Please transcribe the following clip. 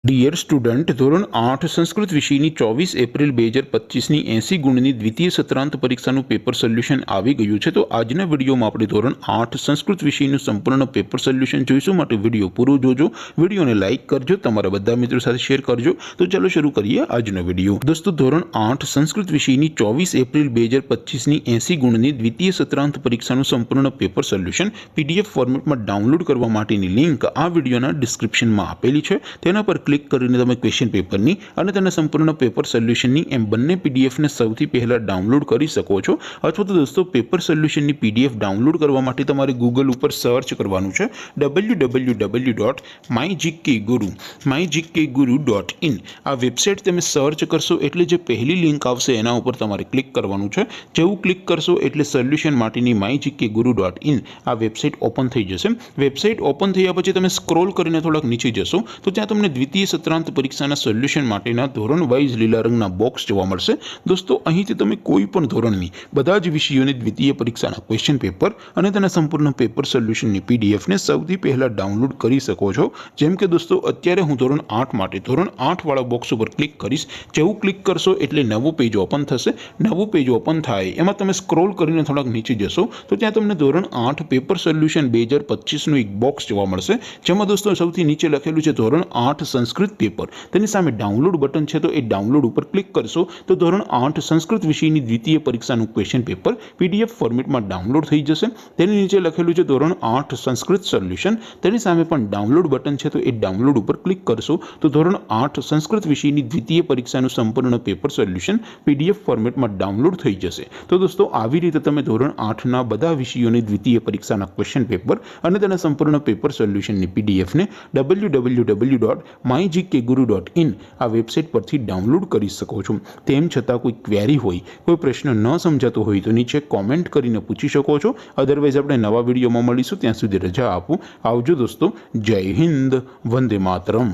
Dear student, ધોરણ 8 સંસ્કૃત વિષયની 24 April 2025ની 80 ગુણની દ્વિતીય સત્રાંત પરીક્ષાનું પેપર સોલ્યુશન આવી ગયું છે। તો આજના વિડીયોમાં આપણે ધોરણ 8 સંસ્કૃત વિષયનું સંપૂર્ણ પેપર સોલ્યુશન જોઈશું। માટે વિડીયો પૂરો જોજો, વિડીયોને લાઇક કરજો, તમારા બધા મિત્રો સાથે શેર કરજો। તો ચાલો શરૂ કરીએ આજનો વિડીયો। દોસ્તો, ધોરણ 8 સંસ્કૃત વિષયની 24 એપ્રિલ 2025ની 80 ગુણની દ્વિતીય સત્રાંત પરીક્ષાનું સંપૂર્ણ પેપર સોલ્યુશન પીડીએફ ફોર્મેટમાં ડાઉનલોડ કરવા માટેની લિંક આ વિડીયોના ડિસ્ક્રિપ્શનમાં આપેલી છે। તેના પર ક્લિક કરીને તમે ક્વેશ્ચન પેપરની અને તેના સંપૂર્ણ પેપર સોલ્યુશનની એમ બંને પીડીએફને સૌથી પહેલાં ડાઉનલોડ કરી શકો છો। અથવા તો દોસ્તો, પેપર સોલ્યુશનની પીડીએફ ડાઉનલોડ કરવા માટે તમારે ગૂગલ ઉપર સર્ચ કરવાનું છે www.mygkguru.in। આ વેબસાઇટ તમે સર્ચ કરશો એટલે જે પહેલી લિંક આવશે એના ઉપર તમારે ક્લિક કરવાનું છે। જેવું ક્લિક કરશો એટલે સોલ્યુશન માટેની mygkguru.in આ વેબસાઇટ ઓપન થઈ જશે। વેબસાઇટ ઓપન થયા પછી તમે સ્ક્રોલ કરીને થોડાક નીચે જશો તો ત્યાં તમને દ્વિતીય સત્રાંત પરીક્ષાના સોલ્યુશન માટેના ધોરણ વાઇઝ લીલા રંગના બોક્સ જોવા મળશે। દોસ્તો, અહીંથી તમે કોઈ પણ ધોરણની બધા જ વિષયોની દ્વિતીય પરીક્ષાના ક્વેશ્ચન પેપર અને તેના સંપૂર્ણ પેપર સોલ્યુશનની પીડીએફને સૌથી પહેલાં ડાઉનલોડ કરી શકો છો। જેમ કે દોસ્તો, અત્યારે હું ધોરણ 8 માટે ધોરણ 8 વાળા બોક્સ ઉપર ક્લિક કરીશ। જેવું ક્લિક કરશો એટલે નવું પેજ ઓપન થશે। નવું પેજ ઓપન થાય એમાં તમે સ્ક્રોલ કરીને થોડાક નીચે જશો તો ત્યાં તમને ધોરણ 8 પેપર સોલ્યુશન 2025નું એક બોક્સ જોવા મળશે। જેમાં દોસ્તો સૌથી નીચે લખેલું છે ધોરણ 8 સંસ્કૃત પેપર। તેની સામે ડાઉનલોડ બટન છે, તો એ ડાઉનલોડ ઉપર ક્લિક કરશો તો ધોરણ 8 સંસ્કૃત વિષયની દ્વિતીય પરીક્ષાનું ક્વેશ્ચન પેપર પીડીએફ ફોર્મેટમાં ડાઉનલોડ થઈ જશે। તેની નીચે લખેલું છે ધોરણ 8 સંસ્કૃત સોલ્યુશન। તેની સામે પણ ડાઉનલોડ બટન છે, તો એ ડાઉનલોડ ઉપર ક્લિક કરશો તો ધોરણ 8 સંસ્કૃત વિષયની દ્વિતીય પરીક્ષાનું સંપૂર્ણ પેપર સોલ્યુશન પીડીએફ ફોર્મેટમાં ડાઉનલોડ થઈ જશે। તો દોસ્તો, આવી રીતે તમે ધોરણ 8ના બધા વિષયોની દ્વિતીય પરીક્ષાના ક્વેશ્ચન પેપર અને તેના સંપૂર્ણ પેપર સોલ્યુશનની પીડીએફને www.mygkguru.in આ વેબસાઇટ પરથી ડાઉનલોડ કરી શકો છો। તેમ છતાં કોઈ ક્વેરી હોય, કોઈ પ્રશ્ન ન સમજાતો હોય તો નીચે કોમેન્ટ કરીને પૂછી શકો છો। અદરવાઇઝ આપણે નવા વિડીયોમાં મળીશું, ત્યાં સુધી રજા આપો। આવજો દોસ્તો, જય હિન્દ, વંદે માતરમ।